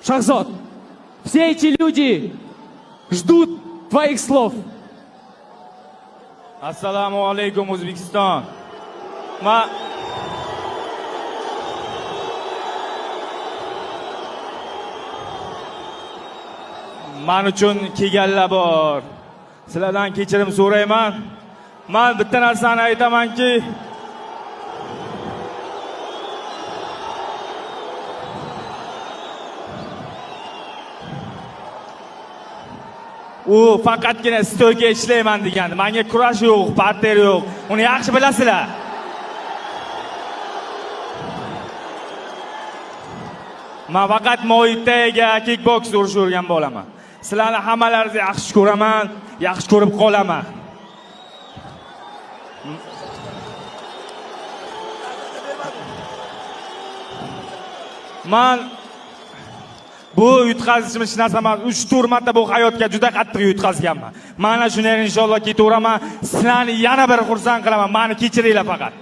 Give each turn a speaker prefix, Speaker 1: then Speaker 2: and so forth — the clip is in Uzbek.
Speaker 1: Шахзод, все эти люди ждут твоих слов.
Speaker 2: Assalomu alaykum O'zbekiston. Men uchun kelganlar bor. Sizlardan kechirim so'rayman. Men bitta narsani aytamanki, u faqatgina stoyga ishlayman degandi. Menga kurash yo'q, parter yo'q. Uni yaxshi bilasizlar. Men faqat Muaytayga kickboks urish o'rgan bo'laman. Sizlarni hammalaringizni yaxshi ko'raman, yaxshi ko'rib qolaman. Men bu yutqazishimiz hech narsa emas. 3-4 marta bu hayotga juda qattiq yutqazganman. Mana shunday inshaalloh ketaveraman. Sizlarni yana bir xursand qilaman. Meni kechiringlar faqat.